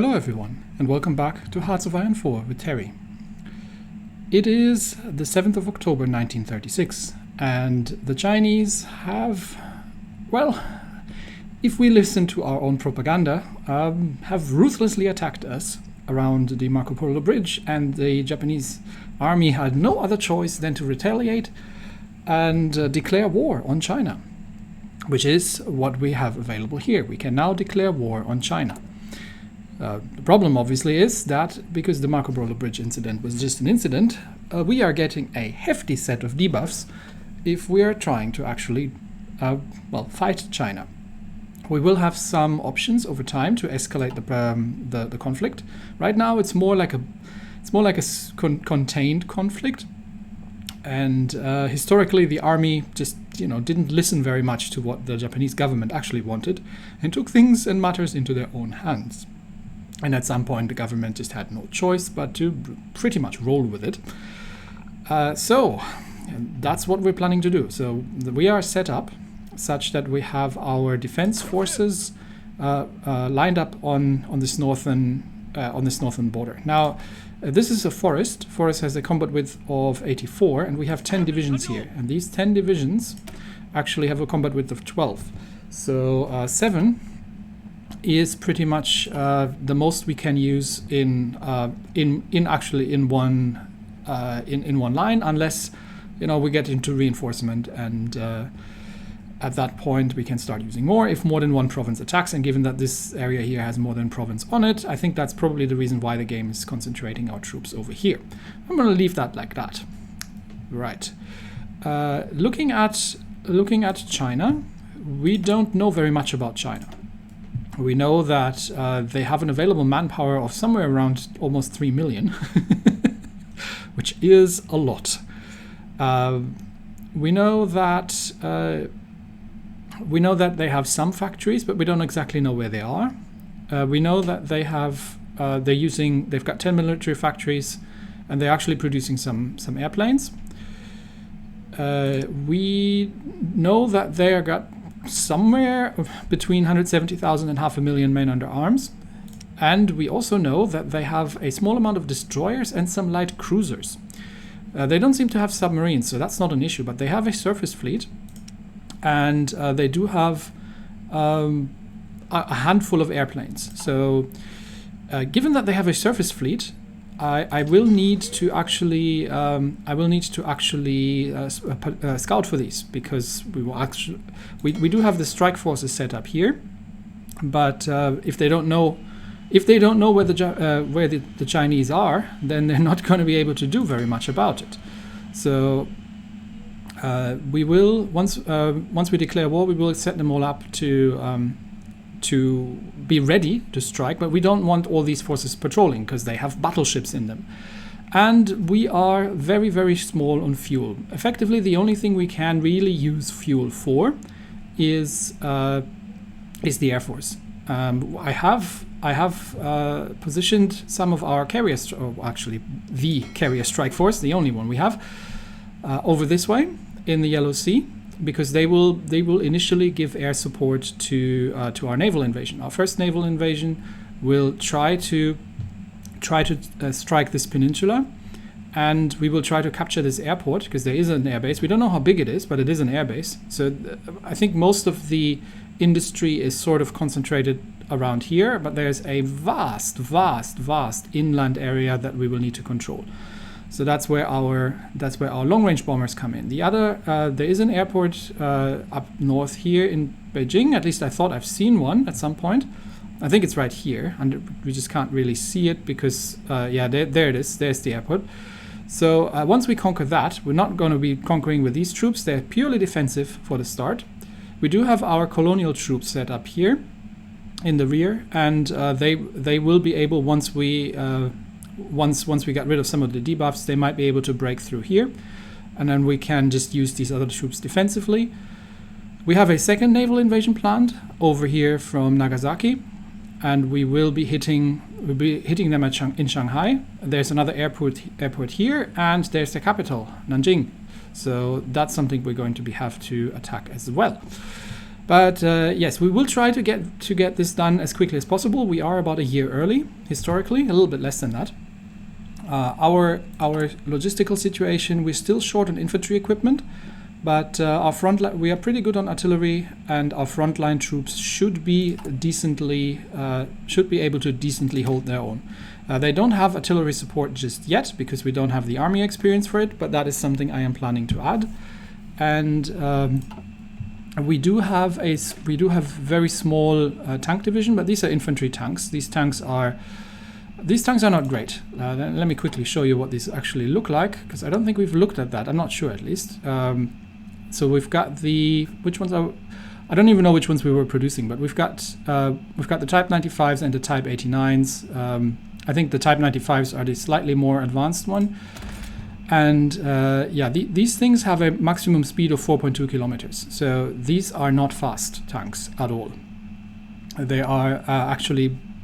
Hello everyone, and welcome back to Hearts of Iron 4 with Terry. It is the 7th of October 1936, and the Chinese have, well, if we listen to our own propaganda, have ruthlessly attacked us around the Marco Polo Bridge, and the Japanese army had no other choice than to retaliate and declare war on China, which is what we have available here. We can now declare war on China. The problem obviously is that because the Marco Polo Bridge incident was just an incident, we are getting a hefty set of debuffs if we are trying to actually fight China. We will have some options over time to escalate the conflict. Right now it's more like a contained conflict, and historically the army just didn't listen very much to what the Japanese government actually wanted and took things and matters into their own hands. And at some point, the government just had no choice but to pretty much roll with it. So that's what we're planning to do. So we are set up such that we have our defense forces lined up on this northern border. Now, this is a forest. Forest has a combat width of 84, and we have 10 divisions here. And these 10 divisions actually have a combat width of 12. So 7 is pretty much the most we can use in one line, unless we get into reinforcement, and at that point we can start using more if more than one province attacks. And given that this area here has more than one province on it, I think that's probably the reason why the game is concentrating our troops over here. I'm going to leave that like that. Right. Looking at China, we don't know very much about China. We know that they have an available manpower of somewhere around almost 3 million, which is a lot. We know that they have some factories, but we don't exactly know where they are. We know that they've got 10 military factories, and they're actually producing some airplanes. We know that they got somewhere between 170,000 and 500,000 men under arms. And we also know that they have a small amount of destroyers and some light cruisers. They don't seem to have submarines, so that's not an issue, but they have a surface fleet, and they do have a handful of airplanes. So given that they have a surface fleet, I will need to actually scout for these, because we do have the strike forces set up here, but if they don't know where the Chinese are, then they're not going to be able to do very much about it. So we will once we declare war, we will set them all up to be ready to strike, but we don't want all these forces patrolling because they have battleships in them. And we are very, very small on fuel. Effectively, the only thing we can really use fuel for is the Air Force. I have positioned some of our carriers, or actually the carrier strike force, the only one we have, over this way in the Yellow Sea, because they will initially give air support to our naval invasion. Our first naval invasion will try to strike this peninsula, and we will try to capture this airport, because there is an airbase. We don't know how big it is, but it is an airbase. So I think most of the industry is sort of concentrated around here, but there's a vast inland area that we will need to control. So that's where our long-range bombers come in. The other, there is an airport up north here in Beijing. At least I thought I've seen one at some point. I think it's right here, and we just can't really see it because, there it is. There's the airport. So once we conquer that, we're not going to be conquering with these troops. They're purely defensive for the start. We do have our colonial troops set up here in the rear, and they will be able, once we get rid of some of the debuffs, they might be able to break through here, and then we can just use these other troops defensively. We have a second naval invasion planned over here from Nagasaki, and we will be hitting them in Shanghai. There's another airport here, and there's the capital, Nanjing. So that's something we're going to have to attack as well. But yes, we will try to get this done as quickly as possible. We are about a year early, historically, a little bit less than that. Our logistical situation, we're still short on infantry equipment, but our we are pretty good on artillery, and our frontline troops should be able to decently hold their own. They don't have artillery support just yet because we don't have the army experience for it, but that is something I am planning to add. And we do have very small tank division, but these are infantry tanks. These tanks are not great. Let me quickly show you what these actually look like, because I don't think we've looked at that. I'm not sure, at least. So we've got which ones are, I don't even know which ones we were producing, but we've got the Type 95s and the Type 89s. I think the Type 95s are the slightly more advanced one. And these things have a maximum speed of 4.2 kilometers. So these are not fast tanks at all. They are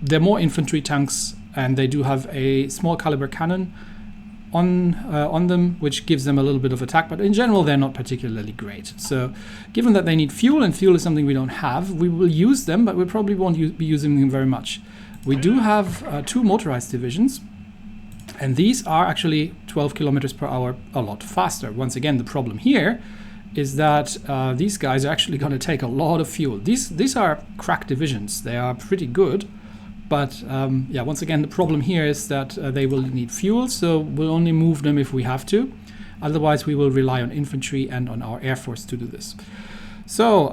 they're more infantry tanks, and they do have a small caliber cannon on them, which gives them a little bit of attack. But in general, they're not particularly great. So given that they need fuel, and fuel is something we don't have, we will use them, but we probably won't be using them very much. We do have 2 motorized divisions. And these are actually 12 kilometers per hour, a lot faster. Once again, the problem here is that these guys are actually going to take a lot of fuel. These are crack divisions. They are pretty good. But once again, the problem here is that they will need fuel, so we'll only move them if we have to. Otherwise, we will rely on infantry and on our air force to do this. So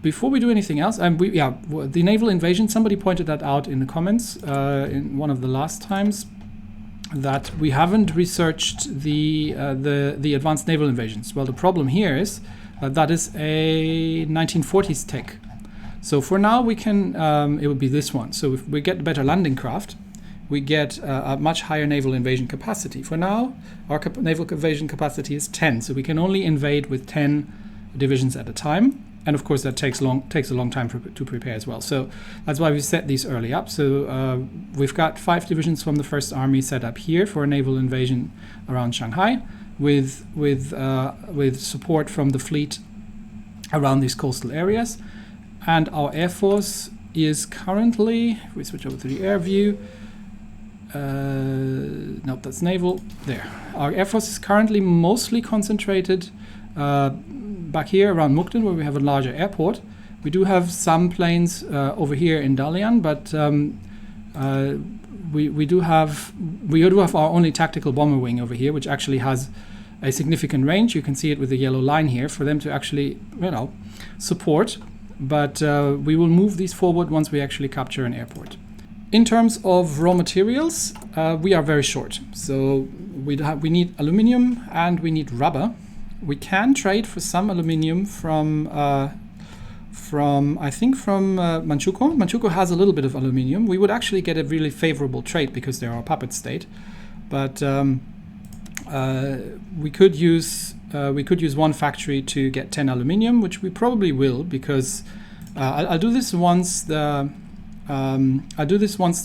before we do anything else, the naval invasion, somebody pointed that out in the comments in one of the last times, that we haven't researched the advanced naval invasions. Well, the problem here is that is a 1940s tech. So for now, we can it would be this one. So if we get better landing craft, we get a much higher naval invasion capacity. For now, our naval invasion capacity is 10, so we can only invade with 10 divisions at a time. And of course, that takes a long time to prepare as well. So that's why we set these early up. So we've got 5 divisions from the First Army set up here for a naval invasion around Shanghai, with support from the fleet around these coastal areas. And our air force is currently, if we switch over to the air view, nope, that's naval. There, our air force is currently mostly concentrated back here around Mukden, where we have a larger airport. We do have some planes over here in Dalian, but we do have our only tactical bomber wing over here, which actually has a significant range. You can see it with the yellow line here for them to actually, support. But we will move these forward once we actually capture an airport. In terms of raw materials, we are very short. So we need aluminium and we need rubber. We can trade for some aluminium from Manchukuo. Manchukuo has a little bit of aluminium. We would actually get a really favorable trade because they're a puppet state. But we could use one factory to get 10 aluminium, which we probably will, because I'll do this once the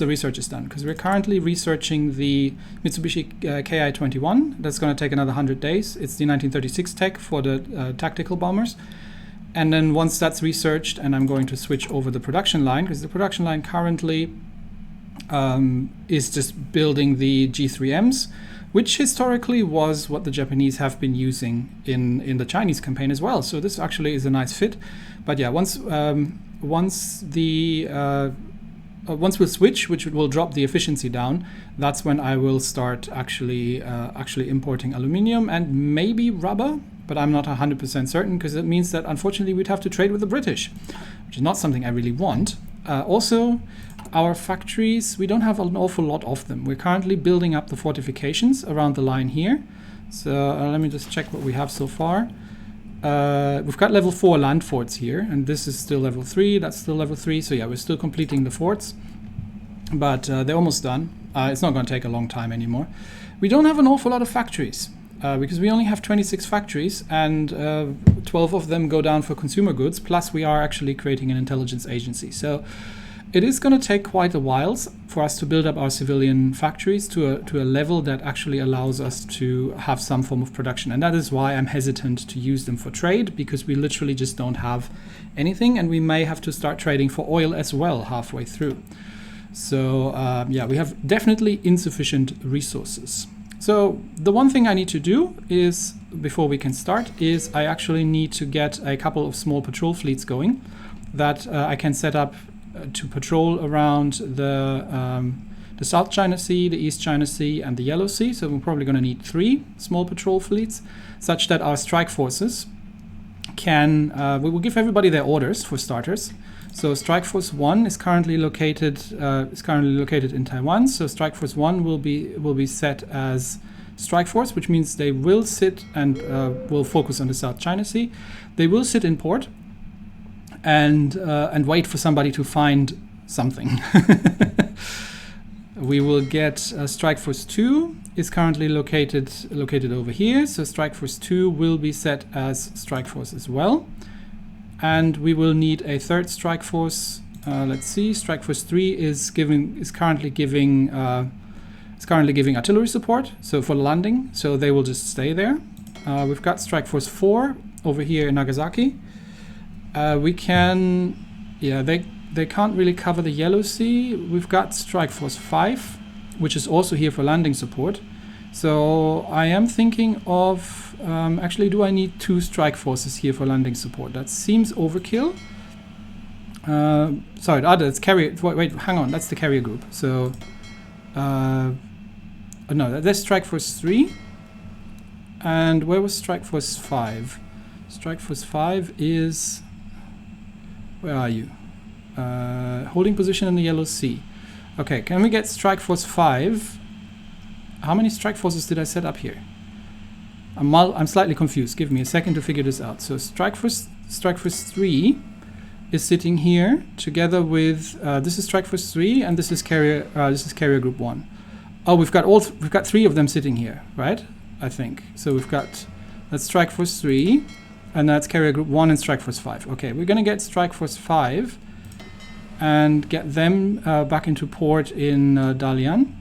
research is done, because we're currently researching the Mitsubishi Ki-21. That's going to take another 100 days. It's the 1936 tech for the tactical bombers. And then once that's researched, and I'm going to switch over the production line, because the production line currently is just building the G3Ms, which historically was what the Japanese have been using in the Chinese campaign as well. So this actually is a nice fit. But yeah, once we'll switch, which will drop the efficiency down, that's when I will start actually importing aluminium and maybe rubber, but I'm not 100% certain, because it means that unfortunately we'd have to trade with the British, which is not something I really want. Also, our factories, we don't have an awful lot of them. We're currently building up the fortifications around the line here. So let me just check what we have so far. We've got level 4 land forts here, and this is still level 3, that's still level 3. So yeah, we're still completing the forts, but they're almost done. It's not going to take a long time anymore. We don't have an awful lot of factories, because we only have 26 factories, and 12 of them go down for consumer goods, plus we are actually creating an intelligence agency. So It is going to take quite a while for us to build up our civilian factories to a level that actually allows us to have some form of production. And that is why I'm hesitant to use them for trade, because we literally just don't have anything, and we may have to start trading for oil as well halfway through. So yeah, we have definitely insufficient resources. So the one thing I need to do is, before we can start, is I actually need to get a couple of small patrol fleets going that I can set up to patrol around the South China Sea, the East China Sea, and the Yellow Sea. So we're probably going to need 3 small patrol fleets, such that our strike forces can, we will give everybody their orders for starters. So Strike Force 1 is currently located in Taiwan. So Strike Force 1 will be set as Strike Force, which means they will sit and will focus on the South China Sea. They will sit in port and wait for somebody to find something. We will get Strike Force 2 is currently located over here. So Strike Force 2 will be set as Strike Force as well. And we will need a 3rd Strike Force. Let's see. Strike Force 3 is currently giving artillery support, so for landing. So they will just stay there. We've got Strike Force 4 over here in Nagasaki. They can't really cover the Yellow Sea. We've got Strike Force 5, which is also here for landing support. So I am thinking of actually, do I need 2 strike forces here for landing support? That seems overkill. Sorry, that's carrier. Wait, hang on. That's the carrier group. So no, that's Strike Force 3. And where was Strike Force 5? Strike Force 5 is, where are you? Holding position in the Yellow Sea. Okay, can we get Strike Force 5? How many strike forces did I set up here? I'm slightly confused. Give me a second to figure this out. So Strike Force 3 is sitting here together with this is Strike Force 3 and this is carrier group 1. Oh, we've got 3 of them sitting here, right? I think. So that's Strike Force 3 and that's carrier group 1 and Strike Force 5. Okay, we're going to get Strike Force 5 and get them back into port in Dalian,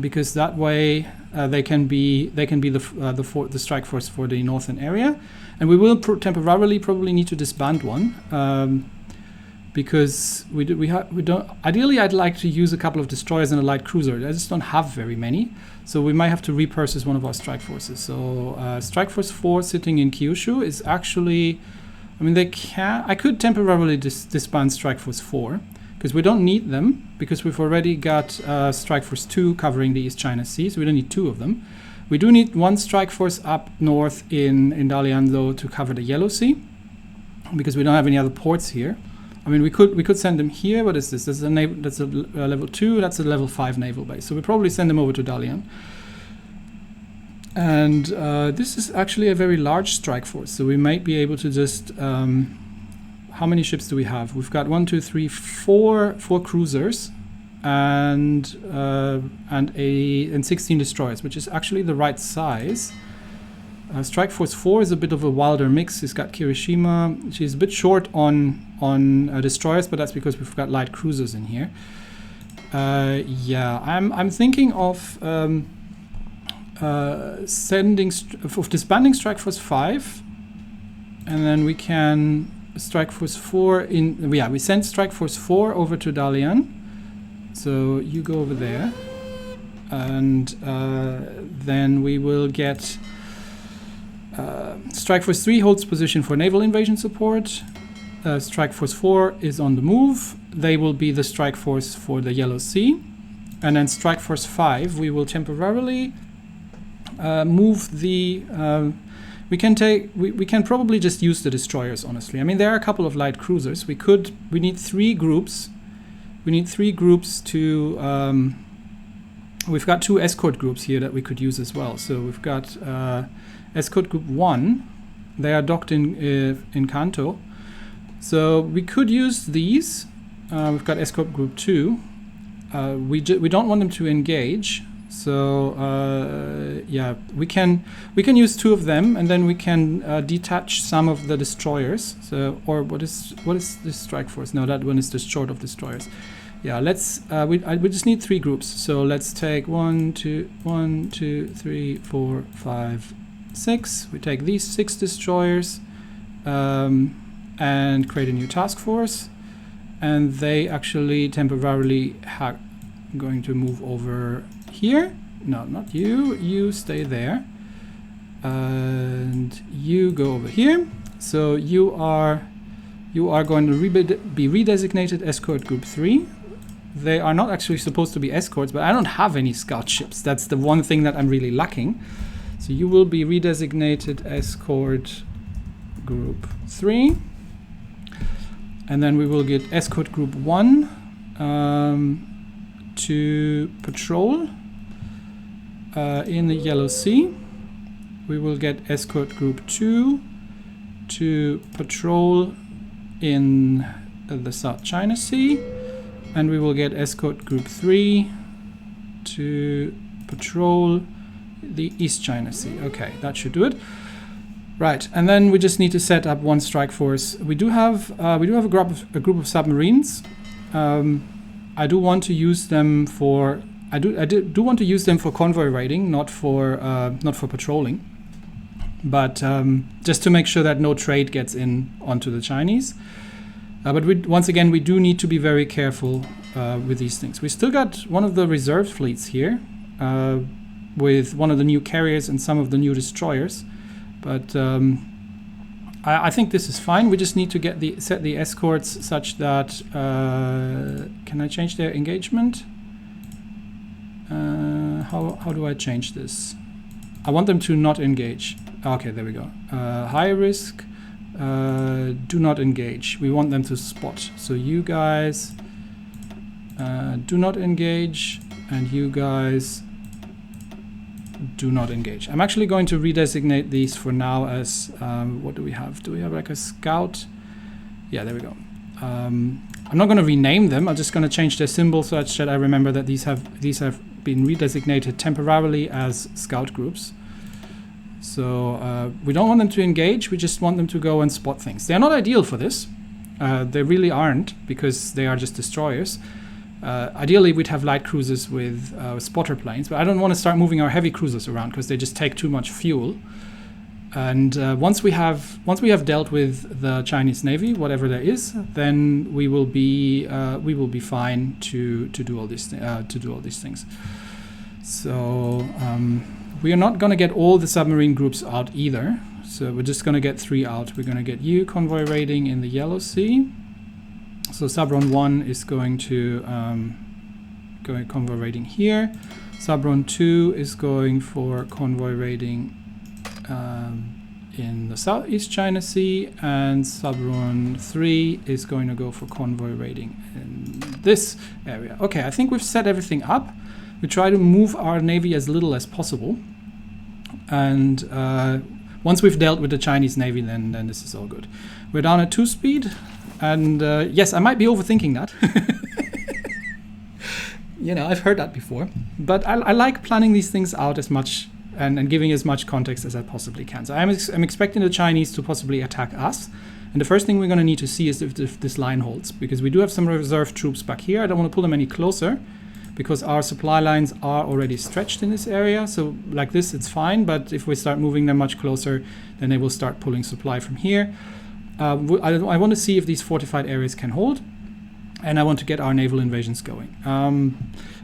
because that way they can be the strike force for the northern area, and we will temporarily probably need to disband one, because we don't. Ideally, I'd like to use a couple of destroyers and a light cruiser. I just don't have very many, so we might have to repurpose one of our strike forces. So Strike Force 4 sitting in Kyushu is actually, I mean, I could temporarily disband Strike Force 4. Because we don't need them, because we've already got Strike Force 2 covering the East China Sea, so we don't need 2 of them. We do need 1 Strike Force up north in Dalian, though, to cover the Yellow Sea, because we don't have any other ports here. I mean, we could send them here. What is this? That's a level 2. That's a level 5 naval base. So we probably send them over to Dalian. And this is actually a very large strike force, so we might be able to just. How many ships do we have? We've got 4 cruisers and 16 destroyers, which is actually the right size. Strike Force 4 is a bit of a wilder mix. It's got Kirishima. She's a bit short on destroyers, but that's because we've got light cruisers in here. Yeah, I'm thinking of disbanding Strike Force 5, and then we can. Strike Force 4 we sent Strike Force 4 over to Dalian, so you go over there, and then we will get Strike Force 3 holds position for naval invasion support. Strike Force 4 is on the move. They will be the strike force for the Yellow Sea, and then Strike Force 5 we will temporarily move the we can probably just use the destroyers, honestly. I mean, there are a couple of light cruisers. We need 3 groups. We need 3 groups to we've got 2 escort groups here that we could use as well. So we've got escort group 1. They are docked in Kanto. So we could use these. We've got escort group 2. We don't want them to engage. So yeah, we can use 2 of them, and then we can detach some of the destroyers. So, or what is this strike force? No, that one is just short of destroyers. Yeah, let's we just need 3 groups. So let's take 1, 2, 3, 4, 5, 6. We take these 6 destroyers and create a new task force, and they actually temporarily going to move over here. No, not you. You stay there, and you go over here. So you are going to be redesignated escort group 3. They are not actually supposed to be escorts, but I don't have any scout ships. That's the one thing that I'm really lacking. So you will be redesignated escort group 3, and then we will get escort group 1 to patrol in the Yellow Sea. We will get escort group 2 to patrol in the South China Sea, and we will get escort group 3 to patrol the East China Sea. Okay, that should do it. Right, and then we just need to set up 1 strike force. We do have a group of submarines. I do want to use them for want to use them for convoy raiding, not for patrolling. But just to make sure that no trade gets in onto the Chinese. But once again, we do need to be very careful with these things. We still got one of the reserve fleets here with one of the new carriers and some of the new destroyers. But I think this is fine. We just need to set the escorts such that can I change their engagement? How do I change this? I want them to not engage. Okay, there we go. High risk. Do not engage. We want them to spot. So you guys do not engage, and you guys do not engage. I'm actually going to redesignate these for now as what do we have? Do we have like a scout? Yeah, there we go. I'm not going to rename them. I'm just going to change their symbol such that I remember that these have been redesignated temporarily as scout groups. So we don't want them to engage. We just want them to go and spot things. They're not ideal for this. They really aren't, because they are just destroyers. Ideally, we'd have light cruisers with spotter planes, but I don't want to start moving our heavy cruisers around because they just take too much fuel. And once we have dealt with the Chinese Navy, whatever there is, then we will be fine to do all these things. So we are not going to get all the submarine groups out either. So we're just going to get 3 out. We're going to get you convoy raiding in the Yellow Sea. So Subron 1 is going to go convoy raiding here. Subron 2 is going for convoy raiding in the Southeast China Sea, and Subron 3 is going to go for convoy raiding in this area. Okay, I think we've set everything up. We try to move our navy as little as possible, and once we've dealt with the Chinese Navy, then this is all good. We're down at 2 speed, and yes, I might be overthinking that. You know, I've heard that before, but I like planning these things out as much and giving as much context as I possibly can. So I'm expecting the Chinese to possibly attack us, and the first thing we're going to need to see is if this line holds, because we do have some reserve troops back here. I don't want to pull them any closer, because our supply lines are already stretched in this area. So like this, it's fine, but if we start moving them much closer, then they will start pulling supply from here. I want to see if these fortified areas can hold, and I want to get our naval invasions going.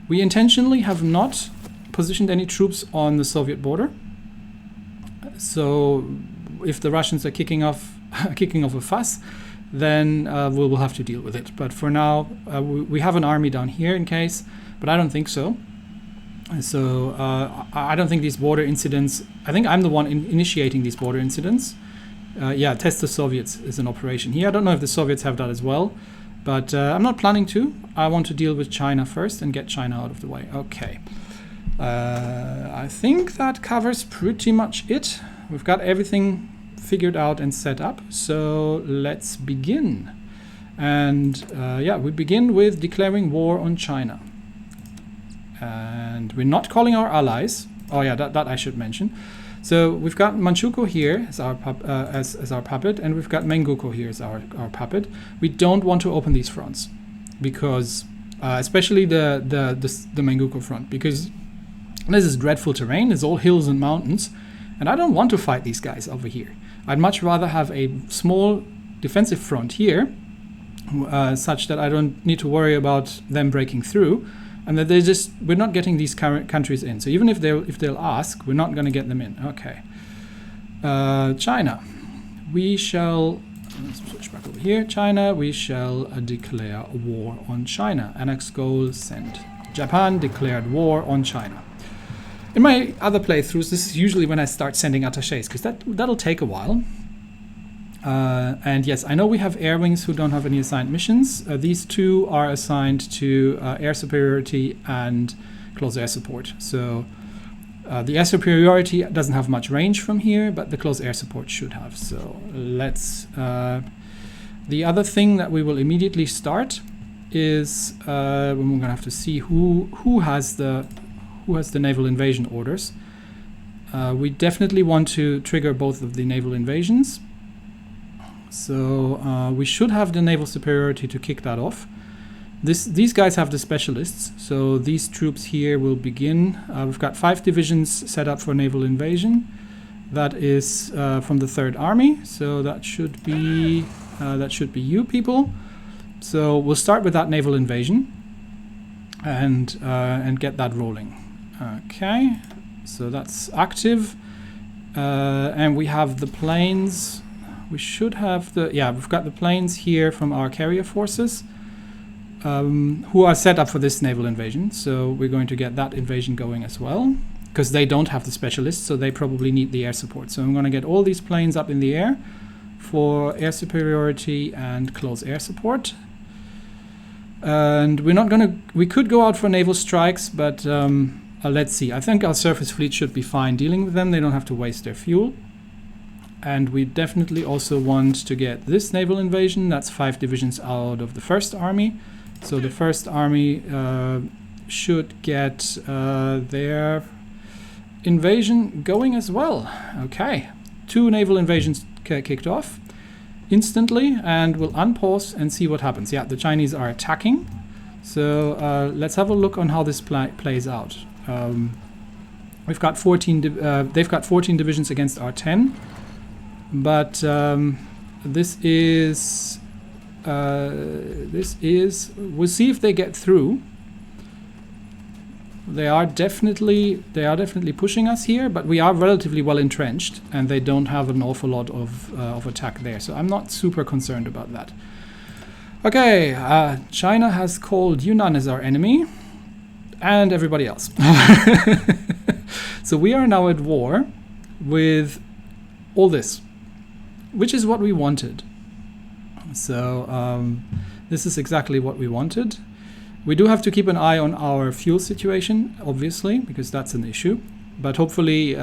We intentionally have not positioned any troops on the Soviet border. So if the Russians are kicking off a fuss, then we'll have to deal with it. But for now, we have an army down here in case, but I don't think so. So I don't think these border incidents, I think I'm the one initiating these border incidents. Yeah, test the Soviets is an operation here. I don't know if the Soviets have that as well, but I'm not planning to. I want to deal with China first and get China out of the way. Okay. I think that covers pretty much it. We've got everything figured out and set up, so let's begin. And yeah, we begin with declaring war on China. And we're not calling our allies. Oh yeah, that I should mention. So we've got Manchukuo here as our as our puppet, and we've got Menguko here as our puppet. We don't want to open these fronts because, especially the Menguko front, because this is dreadful terrain. It's all hills and mountains, and I don't want to fight these guys over here. I'd much rather have a small defensive front here, such that I don't need to worry about them breaking through, and that we're not getting these countries in. So even if they'll ask, we're not going to get them in. Okay. China, we shall. Let's switch back over here. China, we shall declare war on China. Annex goal sent. Japan declared war on China. In my other playthroughs, this is usually when I start sending attachés, because that'll take a while. And yes, I know we have air wings who don't have any assigned missions. These two are assigned to air superiority and close air support. So the air superiority doesn't have much range from here, but the close air support should have. So let's... the other thing that we will immediately start is when we're going to have to see who has the naval invasion orders. We definitely want to trigger both of the naval invasions. So we should have the naval superiority to kick that off. These guys have the specialists, so these troops here will begin. We've got 5 divisions set up for naval invasion. That is from the 3rd Army, so that should be you people. So we'll start with that naval invasion and get that rolling. Okay, so that's active, and we have the planes. We should have we've got the planes here from our carrier forces, who are set up for this naval invasion. So we're going to get that invasion going as well, because they don't have the specialists, so they probably need the air support. So I'm going to get all these planes up in the air for air superiority and close air support. And we could go out for naval strikes, but let's see. I think our surface fleet should be fine dealing with them. They don't have to waste their fuel. And we definitely also want to get this naval invasion. That's 5 divisions out of the 1st Army. So the 1st Army should get their invasion going as well. Okay, 2 naval invasions kicked off instantly, and we'll unpause and see what happens. Yeah, the Chinese are attacking. So let's have a look on how this plays out. We've got 14. They've got 14 divisions against our 10. But this is we'll see if they get through. They are definitely pushing us here, but we are relatively well entrenched, and they don't have an awful lot of attack there. So I'm not super concerned about that. Okay, China has called Yunnan as our enemy, and everybody else. So we are now at war with all this, which is what we wanted. So this is exactly what we wanted. We do have to keep an eye on our fuel situation, obviously, because that's an issue. But hopefully,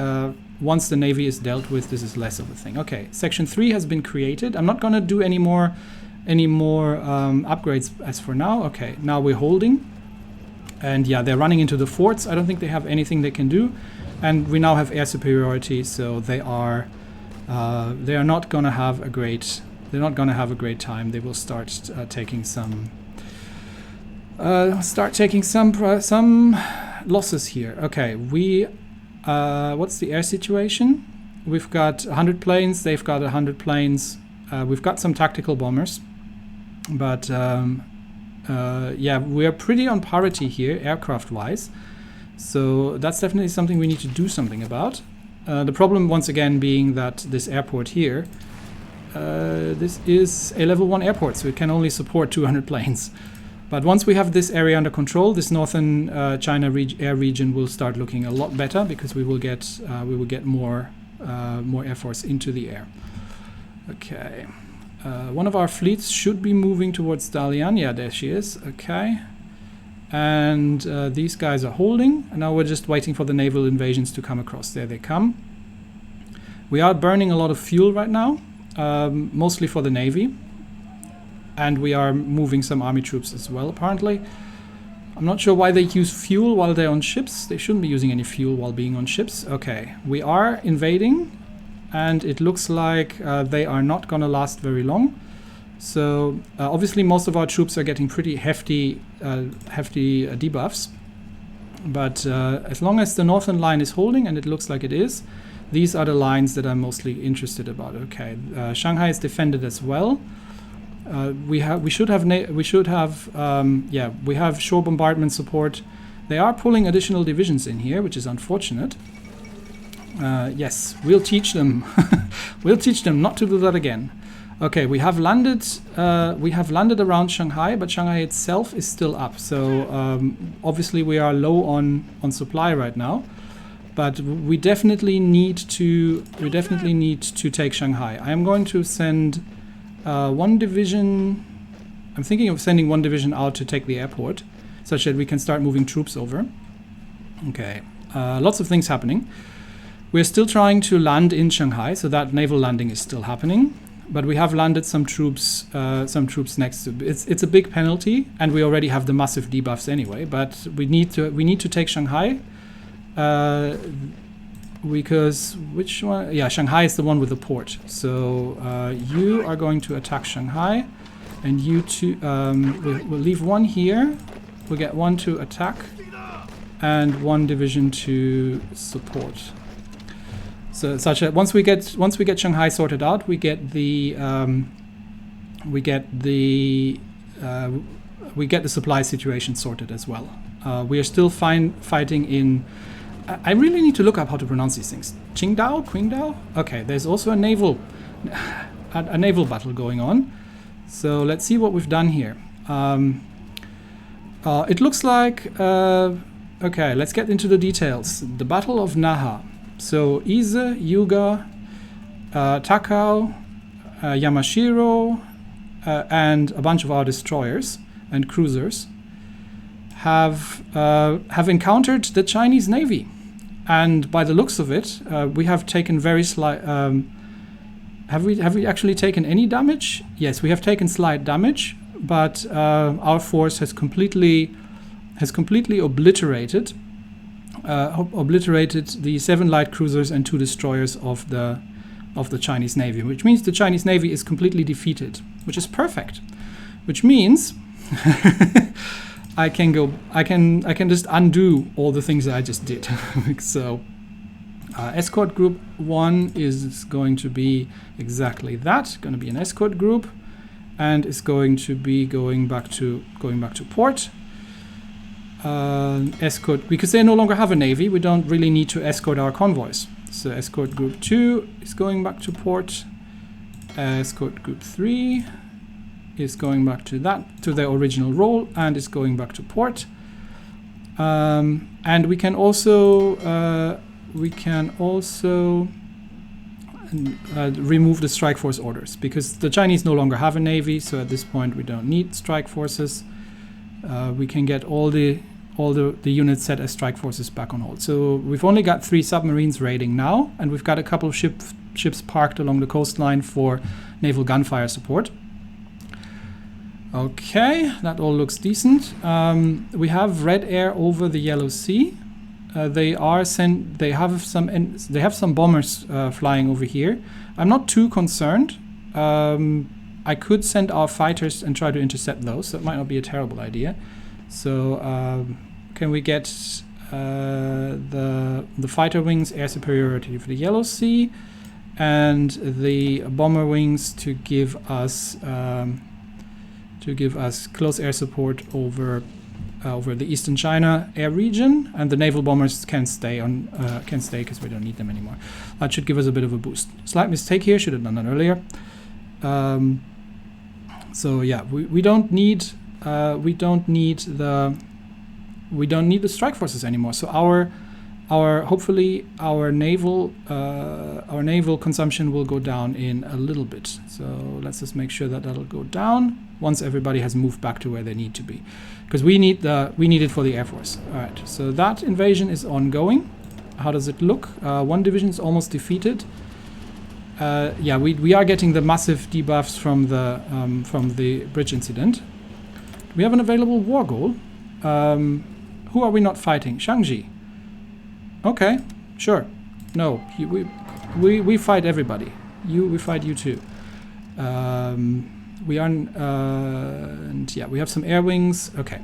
once the Navy is dealt with, this is less of a thing. Okay, Section 3 has been created. I'm not going to do any more upgrades as for now. Okay, now we're holding. And yeah, they're running into the forts. I don't think they have anything they can do. And we now have air superiority, so they are not going to have a great. They're not going to have a great time. They will start taking some losses here. Okay, what's the air situation? We've got 100 planes. They've got 100 planes. We've got some tactical bombers, but yeah, we're pretty on parity here, aircraft-wise. So that's definitely something we need to do something about. The problem, once again, being that this airport here, this is a level 1 airport, so it can only support 200 planes. But once we have this area under control, this northern China air region will start looking a lot better, because we will get more air force into the air. Okay, one of our fleets should be moving towards Dalian. Yeah, there she is. Okay, and these guys are holding, and now we're just waiting for the naval invasions to come across. There they come. We are burning a lot of fuel right now, mostly for the Navy. And we are moving some army troops as well, apparently. I'm not sure why they use fuel while they're on ships. They shouldn't be using any fuel while being on ships. Okay, we are invading, and it looks like they are not gonna last very long. So obviously most of our troops are getting pretty hefty debuffs. But as long as the northern line is holding, and it looks like it is, these are the lines that I'm mostly interested about. Okay, Shanghai is defended as well. We have shore bombardment support. They are pulling additional divisions in here, which is unfortunate. Yes, we'll teach them. We'll teach them not to do that again. Okay, we have landed around Shanghai, but Shanghai itself is still up. So obviously we are low on supply right now, but we definitely need to take Shanghai. I am going to send one division. I'm thinking of sending one division out to take the airport, such that we can start moving troops over. Okay, lots of things happening. We're still trying to land in Shanghai, so that naval landing is still happening. But we have landed some troops next to. It's a big penalty, and we already have the massive debuffs anyway. But we need to take Shanghai, because which one? Yeah, Shanghai is the one with the port. So you are going to attack Shanghai, and you two. We'll leave one here. We'll get one to attack, and one division to support. So such that once we get Shanghai sorted out, we get the supply situation sorted as well. We are still fighting in. I really need to look up how to pronounce these things. Qingdao, Qingdao. Okay, there's also a naval battle going on. So let's see what we've done here. It looks like. Okay, let's get into the details. The Battle of Naha. So Ise, Yuga, Takao, Yamashiro, and a bunch of our destroyers and cruisers have encountered the Chinese Navy, and by the looks of it, we have taken very slight. Have we actually taken any damage? Yes, we have taken slight damage, but our force has completely obliterated the 7 light cruisers and 2 destroyers of the Chinese Navy, which means the Chinese Navy is completely defeated, which is perfect. Which means I can just undo all the things that I just did. So escort group 1 is going to be exactly that, going to be an escort group, and is going to be going back to port. Escort, because they no longer have a navy, we don't really need to escort our convoys. So escort group 2 is going back to port. Escort group 3 is going back to their original role and is going back to port. And we can also remove the strike force orders, because the Chinese no longer have a navy. So at this point we don't need strike forces. We can get all the units set as strike forces back on hold. So we've only got 3 submarines raiding now, and we've got a couple of ships parked along the coastline for naval gunfire support. Okay, that all looks decent. We have red air over the Yellow Sea. They have some bombers flying over here. I'm not too concerned. I could send our fighters and try to intercept those. That might not be a terrible idea. So can we get the fighter wings air superiority for the Yellow Sea, and the bomber wings to give us close air support over the Eastern China air region, and the naval bombers can stay because we don't need them anymore. That should give us a bit of a boost. Slight mistake here, should have done that earlier. So yeah, we don't need the strike forces anymore. So hopefully our naval consumption will go down in a little bit. So let's just make sure that that'll go down once everybody has moved back to where they need to be, because we need it for the Air Force. All right, so that invasion is ongoing. How does it look? 1 division is almost defeated. Yeah, we are getting the massive debuffs from the bridge incident. Do we have an available war goal? Who are we not fighting? Shangji. Okay, sure. No, we fight everybody. We fight you too. We are, and yeah, we have some air wings. Okay.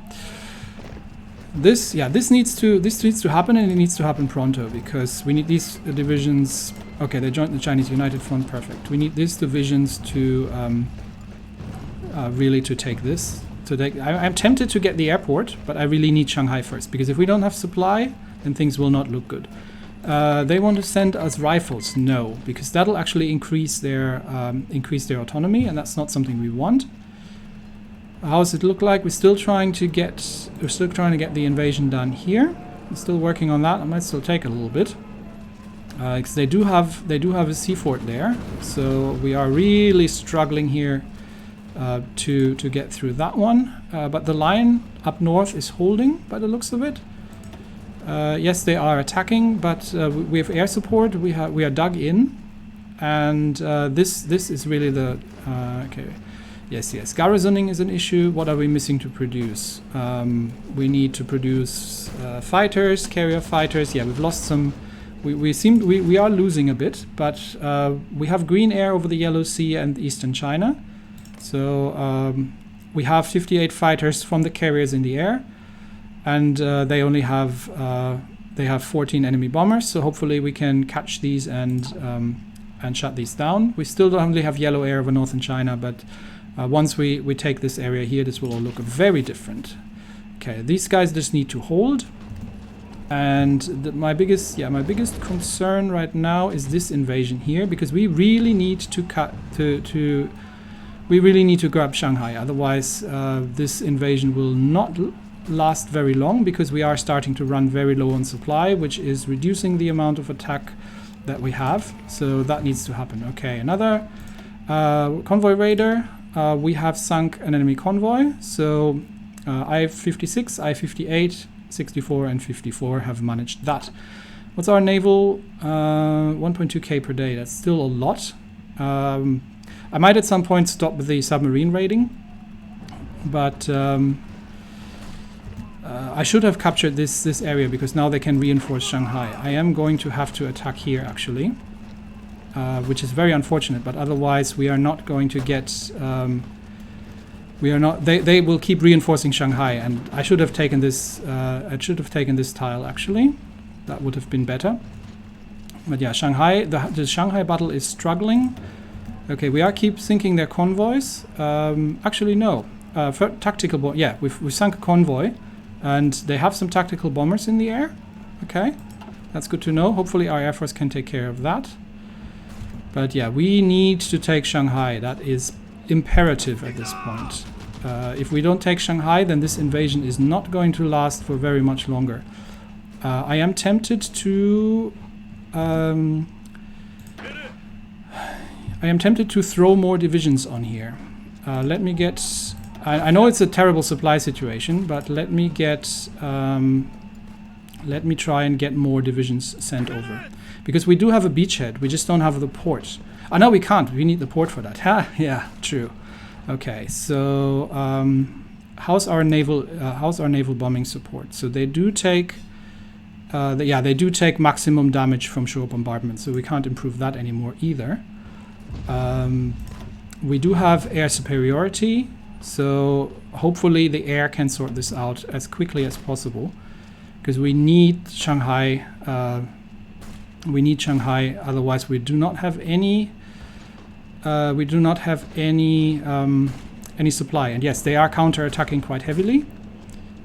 This needs to happen, and it needs to happen pronto, because we need these divisions. Okay, they joined the Chinese United Front. Perfect. We need these divisions to really to take this. I'm tempted to get the airport, but I really need Shanghai first, because if we don't have supply, then things will not look good. They want to send us rifles. No, because that'll actually increase their autonomy, and that's not something we want. How does it look like? We're still trying to get the invasion done here. We're still working on that. It might still take a little bit, because they do have a sea fort there. So we are really struggling here to get through that one. But the line up north is holding by the looks of it. Yes, they are attacking, but we have air support. We are dug in, and this is really the okay. Yes. Garrisoning is an issue. What are we missing to produce? We need to produce fighters, carrier fighters. Yeah, we've lost some. We are losing a bit, but we have green air over the Yellow Sea and eastern China. So we have 58 fighters from the carriers in the air, and they only have 14 enemy bombers. So hopefully we can catch these and shut these down. We still only have yellow air over northern China, but once we take this area here, this will all look very different. Okay, these guys just need to hold. And my biggest concern right now is this invasion here, because we really need to we really need to grab Shanghai. Otherwise, this invasion will not last very long, because we are starting to run very low on supply, which is reducing the amount of attack that we have. So that needs to happen. Okay, another convoy raider. We have sunk an enemy convoy. So I-56, I-58, 64 and 54 have managed that. What's our naval? 1.2k per day. That's still a lot. I might at some point stop the submarine raiding, but I should have captured this area, because now they can reinforce Shanghai. I am going to have to attack here actually, which is very unfortunate. But otherwise, we are not going to get. We are not. They will keep reinforcing Shanghai, and I should have taken this. I should have taken this tile actually. That would have been better. But yeah, Shanghai. The Shanghai battle is struggling. Okay, we are keep sinking their convoys. Actually, no. For tactical yeah, we've sunk a convoy, and they have some tactical bombers in the air. Okay, that's good to know. Hopefully our Air Force can take care of that. But yeah, we need to take Shanghai. That is imperative at this point. If we don't take Shanghai, then this invasion is not going to last for very much longer. I am tempted to throw more divisions on here. Let me get. I know it's a terrible supply situation, but let me get. Let me try and get more divisions sent over, because we do have a beachhead. We just don't have the port. Oh no, we can't. We need the port for that. Ha, yeah, true. Okay, so how's our naval bombing support? So they do take. They do take maximum damage from shore bombardment, so we can't improve that anymore either. We do have air superiority, so hopefully the air can sort this out as quickly as possible, because we need Shanghai. Otherwise we do not have any. Any supply. And yes, they are counter-attacking quite heavily.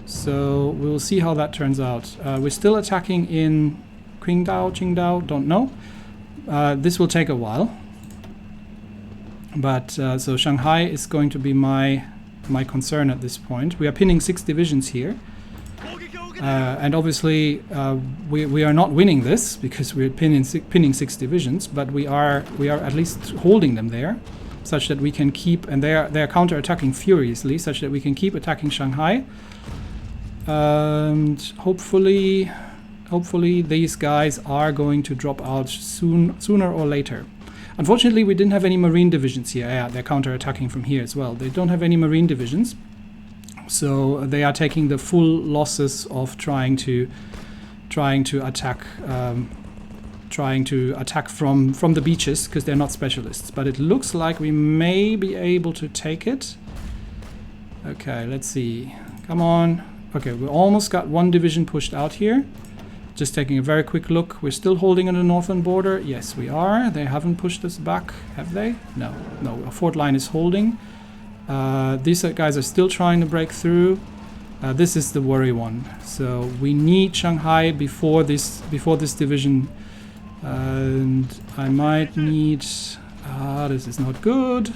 So we'll see how that turns out. We're still attacking in Qingdao, don't know. This will take a while. But so Shanghai is going to be my concern at this point. We are pinning 6 divisions here. And obviously we are not winning this, because we're pinning 6 divisions, but we are at least holding them there, such that we can keep, and they are counter-attacking furiously, such that we can keep attacking Shanghai. And hopefully these guys are going to drop out sooner or later. Unfortunately, we didn't have any marine divisions here. Yeah, they're counter-attacking from here as well. They don't have any marine divisions. So they are taking the full losses of trying to attack from the beaches, because they're not specialists. But it looks like we may be able to take it. Okay, let's see. Come on. Okay, we almost got one division pushed out here. Just taking a very quick look. We're still holding on the northern border. Yes, we are. They haven't pushed us back, have they? No. No, our fort line is holding. These guys are still trying to break through. This is the worry one. So we need Shanghai before this division. And I might need... this is not good.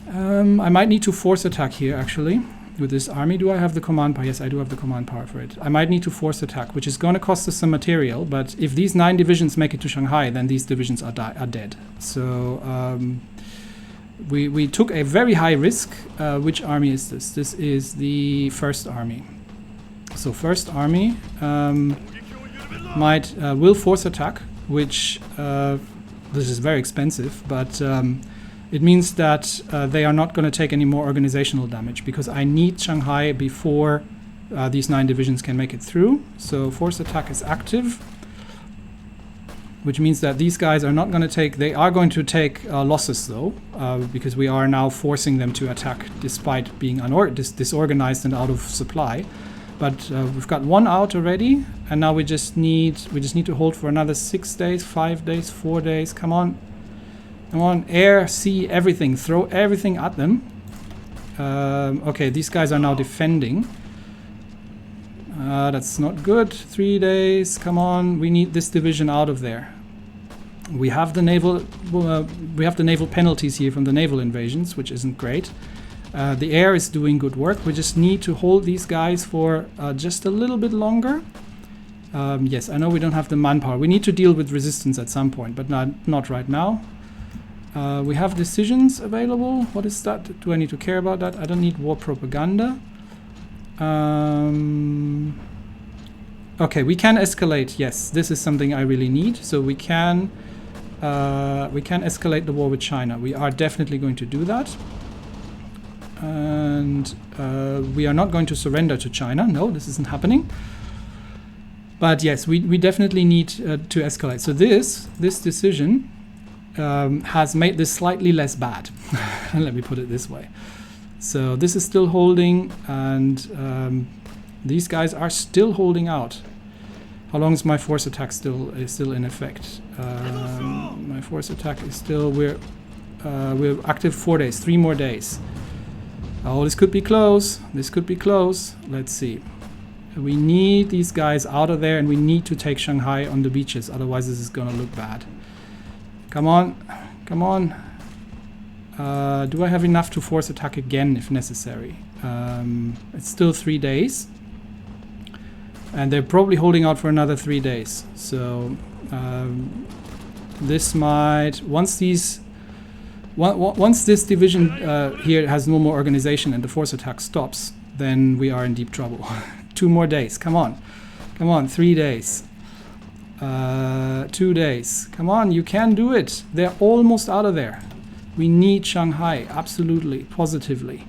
I might need to force attack here, actually, with this army. Do I have the command power? Yes, I do have the command power for it. I might need to force attack, which is going to cost us some material. But if these 9 divisions make it to Shanghai, then these divisions are dead. So we took a very high risk. Which army is this? This is the First Army. So First Army will force attack, which this is very expensive, but it means that they are not going to take any more organizational damage, because I need Shanghai before these 9 divisions can make it through. So force attack is active, which means that these guys are not going to take... They are going to take losses, though, because we are now forcing them to attack despite being disorganized and out of supply. But we've got one out already, and now we just need to hold for another 6 days, 5 days, 4 days. Come on. Come on, air, sea, everything. Throw everything at them. Okay, these guys are now defending. That's not good. 3 days, come on. We need this division out of there. We have the naval penalties here from the naval invasions, which isn't great. The air is doing good work. We just need to hold these guys for just a little bit longer. Yes, I know we don't have the manpower. We need to deal with resistance at some point, but not right now. We have decisions available. What is that? Do I need to care about that? I don't need war propaganda. Okay, we can escalate. Yes, this is something I really need. So we can escalate the war with China. We are definitely going to do that. And we are not going to surrender to China. No, this isn't happening. But yes, we definitely need to escalate. So this decision has made this slightly less bad. Let me put it this way. So this is still holding, and these guys are still holding out. How long is my force attack still in effect? My force attack is still... We're active 4 days, 3 more days. Oh, this could be close. This could be close. Let's see. We need these guys out of there, and we need to take Shanghai on the beaches. Otherwise, this is going to look bad. Come on. Come on. Do I have enough to force attack again if necessary? It's still 3 days. And they're probably holding out for another 3 days. So this might... Once this division here has no more organization and the force attack stops, then we are in deep trouble. 2 more days. Come on. Come on. 3 days. 2 days. Come on. You can do it. They're almost out of there. We need Shanghai. Absolutely. Positively.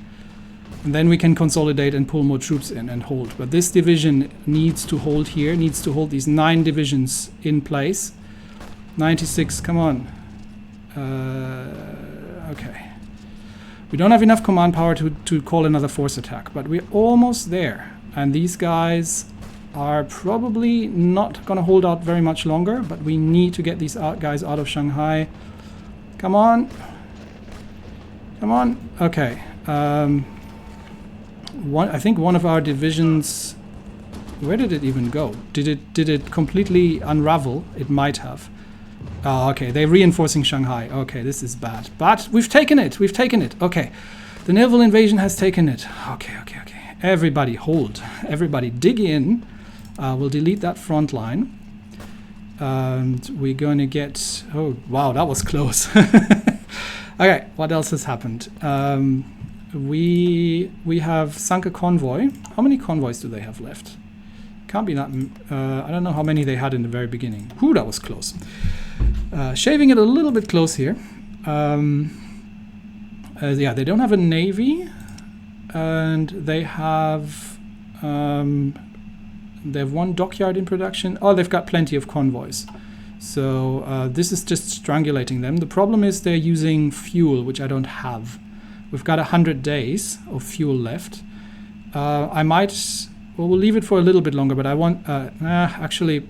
And then we can consolidate and pull more troops in and hold. But this division needs to hold here. Needs to hold these 9 divisions in place. 96. Come on. Okay. We don't have enough command power to call another force attack, but we're almost there. And these guys are probably not going to hold out very much longer, but we need to get these guys out of Shanghai. Come on. Come on. Okay. I think one of our divisions... Where did it even go? Did it completely unravel? It might have. Oh, okay, they're reinforcing Shanghai. Okay, this is bad. But we've taken it. We've taken it. Okay. The naval invasion has taken it. Okay. Everybody hold. Everybody dig in. We'll delete that front line. And we're going to get... Oh, wow, that was close. Okay, what else has happened? We have sunk a convoy. How many convoys do they have left? Can't be that... I don't know how many they had in the very beginning. Whew, that was close. Shaving it a little bit close here. Yeah, they don't have a navy. and they have one dockyard in production. Oh, they've got plenty of convoys. So this is just strangulating them. The problem is they're using fuel, which I don't have. We've got 100 days of fuel left. I might, well, we'll leave it for a little bit longer, but I want, actually,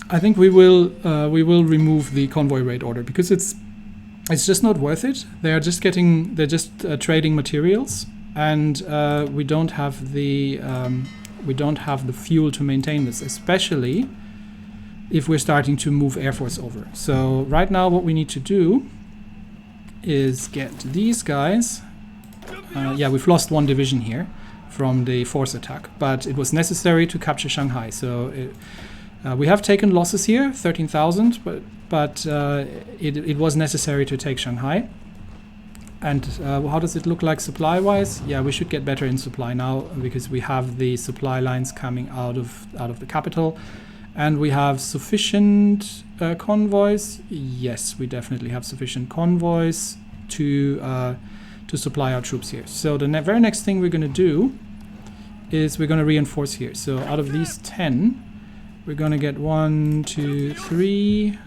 I think we will remove the convoy rate order because it's just not worth it. They're just trading materials, and we don't have the fuel to maintain this, especially if we're starting to move Air Force over. So right now what we need to do is get these guys. Yeah, we've lost one division here from the force attack, but it was necessary to capture Shanghai. So we have taken losses here, 13,000, but it was necessary to take Shanghai. And how does it look like supply-wise? Yeah, we should get better in supply now because we have the supply lines coming out of the capital. And we have sufficient convoys. Yes, we definitely have sufficient convoys to supply our troops here. So the very next thing we're going to do is we're going to reinforce here. So out of these 10, we're going to get 1, 2, 3.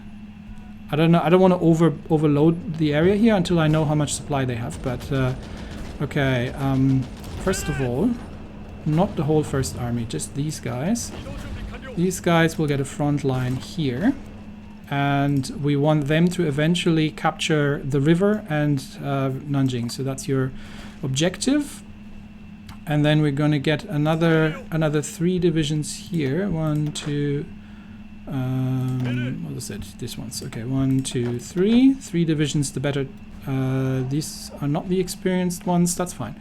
I don't know. I don't want to overload the area here until I know how much supply they have. But okay. First of all, not the whole First Army, just these guys. These guys will get a front line here, and we want them to eventually capture the river and Nanjing. So that's your objective. And then we're going to get another 3 divisions here. 1, 2. What is it? This one's okay. 1, 2, 3. 3 divisions. The better. These are not the experienced ones. That's fine.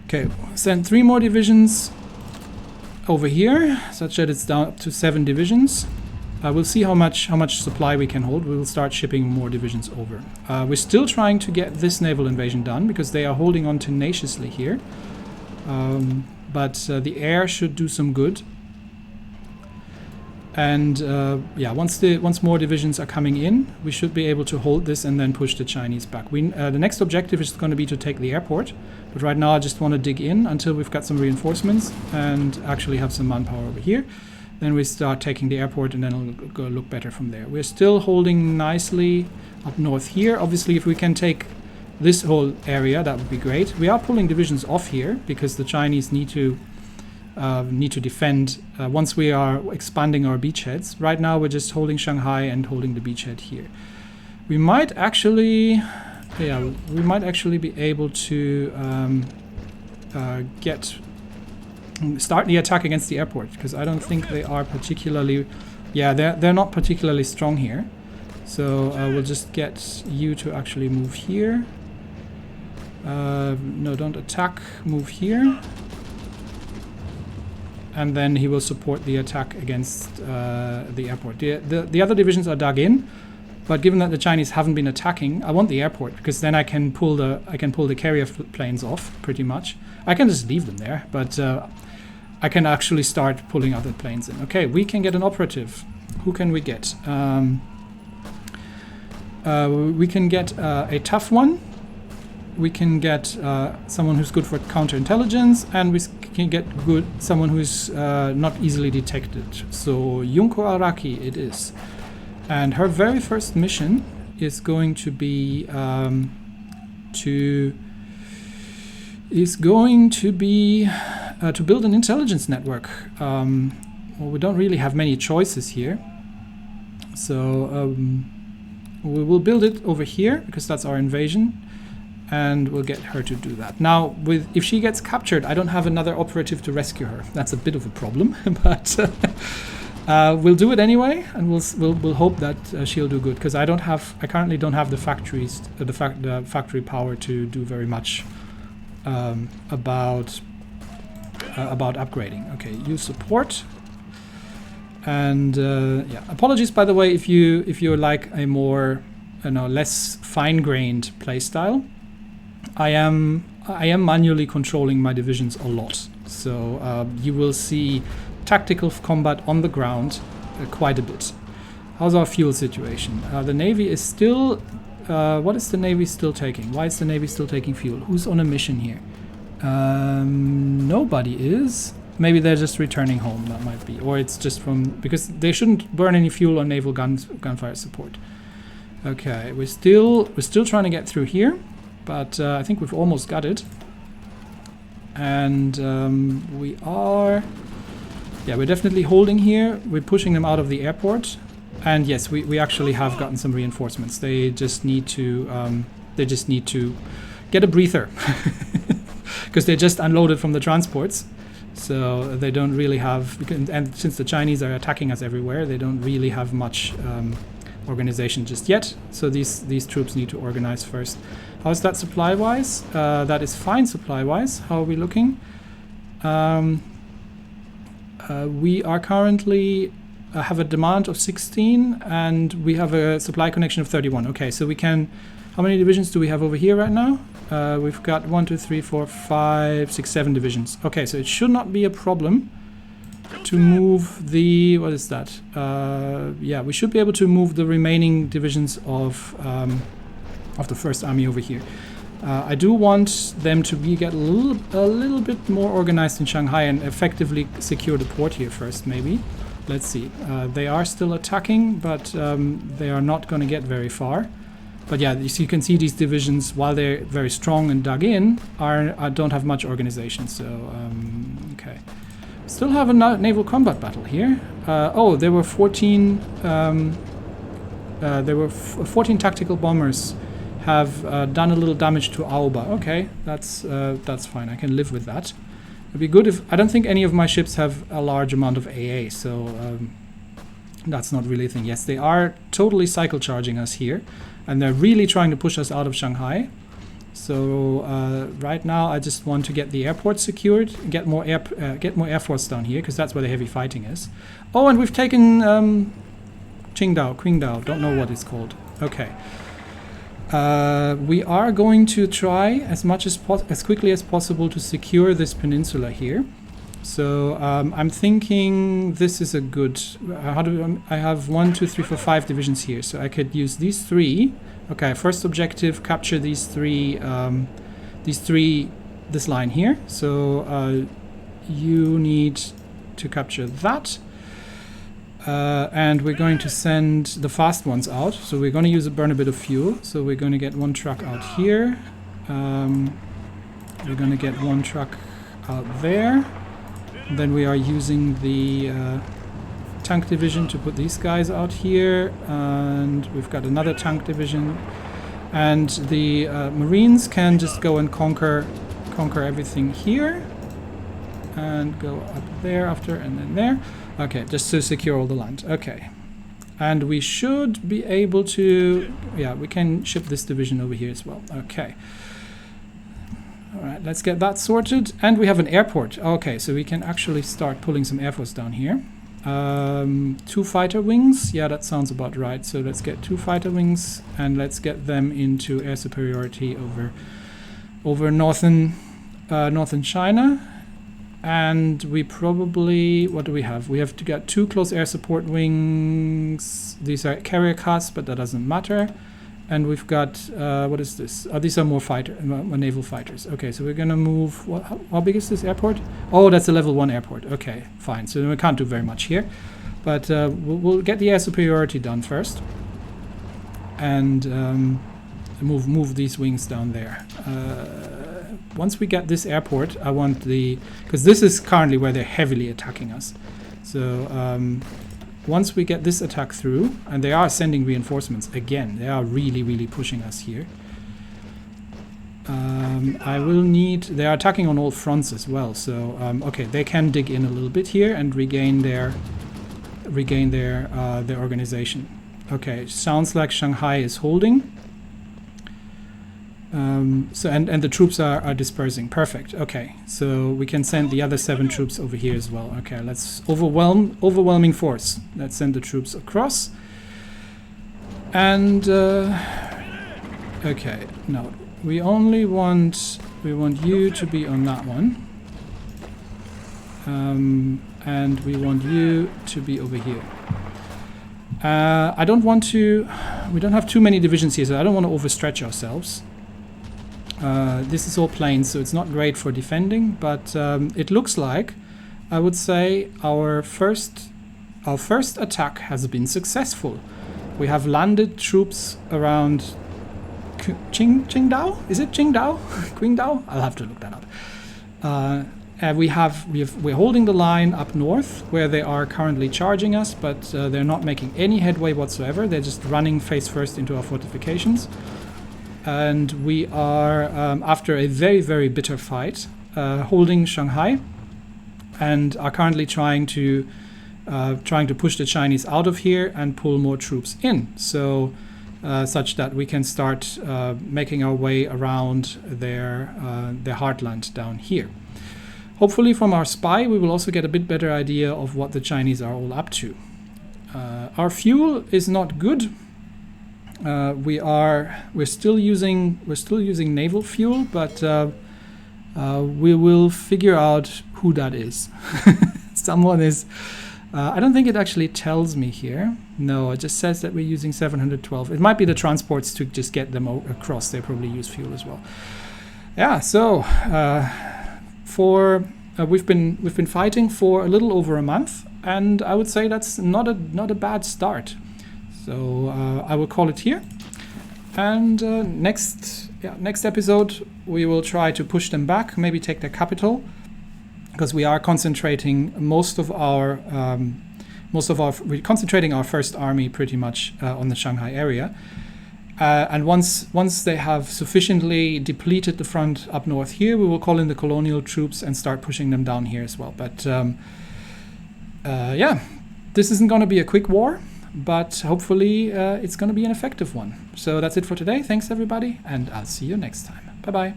Okay, send 3 more divisions over here, such that it's down to 7 divisions. We'll see how much supply we can hold. We will start shipping more divisions over. We're still trying to get this naval invasion done because they are holding on tenaciously here. But the air should do some good. And yeah, once more divisions are coming in, we should be able to hold this and then push the Chinese back. The next objective is going to be to take the airport, but right now I just want to dig in until we've got some reinforcements and actually have some manpower over here. Then we start taking the airport, and then it'll go look better from there. We're still holding nicely up north here. Obviously, if we can take this whole area, that would be great. We are pulling divisions off here because the Chinese need to defend once we are expanding our beachheads. Right now we're just holding Shanghai and holding the beachhead here. We might actually be able to start the attack against the airport, because I don't think they are particularly, they're not particularly strong here. So we'll just get you to actually move here. No, don't attack, move here. And then he will support the attack against the airport. The other divisions are dug in, but given that the Chinese haven't been attacking, I want the airport, because then I can pull the carrier planes off pretty much. I can just leave them there, but I can actually start pulling other planes in. Okay, we can get an operative. Who can we get? We can get a tough one. We can get someone who's good for counterintelligence, and we can get someone who's not easily detected. So Yunko Araki it is. And her very first mission is going to be to build an intelligence network. Well, we don't really have many choices here. So we will build it over here because that's our invasion. And we'll get her to do that. Now, if she gets captured, I don't have another operative to rescue her. That's a bit of a problem, but we'll do it anyway, and we'll hope that she'll do good. Because I currently don't have the factories, the factory power to do very much about upgrading. Okay, you support, and yeah. Apologies, by the way, if you like a more less fine-grained playstyle. I am manually controlling my divisions a lot, so you will see tactical combat on the ground quite a bit. How's our fuel situation? The Navy is still What is the Navy still taking? Why is the Navy still taking fuel? Who's on a mission here? Nobody is. Maybe they're just returning home, that might be. Or it's just from... Because they shouldn't burn any fuel on naval gunfire support. Okay, we're still trying to get through here. But I think we've almost got it. And we are... Yeah, we're definitely holding here. We're pushing them out of the airport. And yes, we actually have gotten some reinforcements. They just need to get a breather. Because they just unloaded from the transports. So they don't really have... And since the Chinese are attacking us everywhere, they don't really have much organization just yet. So these troops need to organize first. How's that supply-wise? That is fine supply-wise. How are we looking? We are currently have a demand of 16 and we have a supply connection of 31. Okay, so we can... How many divisions do we have over here right now? We've got 1, 2, 3, 4, 5, 6, 7 divisions. Okay, so it should not be a problem to move the... What is that? Yeah, we should be able to move the remaining divisions of the First Army over here. I do want them to get a little bit more organized in Shanghai and effectively secure the port here first, maybe. Let's see. They are still attacking, but they are not going to get very far. But yeah, you can see these divisions, while they're very strong and dug in, don't have much organization. So, okay. Still have a naval combat battle here. Oh, there were 14. There were 14 tactical bombers have done a little damage to Aoba. Okay, that's fine. I can live with that. It'd be good if... I don't think any of my ships have a large amount of AA, so that's not really a thing. Yes, they are totally cycle charging us here, and they're really trying to push us out of Shanghai. So right now I just want to get the airport secured, get more air force down here, because that's where the heavy fighting is. Oh, and we've taken Qingdao, don't know what it's called. Okay. We are going to try as quickly as possible to secure this peninsula here. So I'm thinking this is a good... I have 1, 2, 3, 4, 5 divisions here, so I could use these 3. Okay, first objective, capture these 3, this line here. So you need to capture that. And we're going to send the fast ones out. So we're going to burn a bit of fuel. So we're going to get 1 truck out here. We're going to get 1 truck out there. Then we are using the tank division to put these guys out here. And we've got another tank division. And the Marines can just go and conquer everything here. And go up there after, and then there. Okay, just to secure all the land. Okay. And we should be able to... Yeah, we can ship this division over here as well. Okay. Alright, let's get that sorted. And we have an airport. Okay, so we can actually start pulling some air force down here. 2 fighter wings. Yeah, that sounds about right. So let's get 2 fighter wings and let's get them into air superiority over northern China. And we probably... What do we have? We have to get 2 close air support wings. These are carrier casts, but that doesn't matter. And we've got... what is this? Oh, these are more naval fighters. Okay, so we're going to move... How big is this airport? Oh, that's a level 1 airport. Okay, fine. So we can't do very much here. But we'll get the air superiority done first. And move these wings down there. Once we get this airport, I want because this is currently where they're heavily attacking us. So once we get this attack through, and they are sending reinforcements again, they are really, really pushing us here. I will need... They are attacking on all fronts as well. So okay, they can dig in a little bit here and regain their organization. Okay, sounds like Shanghai is holding. So and the troops are dispersing. Perfect. Okay, so we can send the other 7 troops over here as well. Okay, let's overwhelming force. Let's send the troops across. And okay, no, we want you to be on that one. And we want you to be over here. I don't want to. We don't have too many divisions here, so I don't want to overstretch ourselves. This is all plains, so it's not great for defending, but it looks like, I would say, our first attack has been successful. We have landed troops around Qingdao? Is it Qingdao? Qingdao? I'll have to look that up. We're holding the line up north, where they are currently charging us, but they're not making any headway whatsoever. They're just running face first into our fortifications. And we are, after a very, very bitter fight, holding Shanghai, and are currently trying to push the Chinese out of here and pull more troops in, so such that we can start making our way around their heartland down here. Hopefully, from our spy, we will also get a bit better idea of what the Chinese are all up to. Our fuel is not good. We're still using naval fuel, but we will figure out who that is. Someone is. I don't think it actually tells me here. No, it just says that we're using 712. It might be the transports to just get them across. They probably use fuel as well. Yeah. So we've been fighting for a little over a month, and I would say that's not a bad start. So I will call it here. And next episode we will try to push them back, maybe take their capital, because we are concentrating we're concentrating our first army pretty much on the Shanghai area. And once they have sufficiently depleted the front up north here, we will call in the colonial troops and start pushing them down here as well. But this isn't going to be a quick war, but hopefully it's going to be an effective one. So that's it for today. Thanks everybody, and I'll see you next time. Bye bye.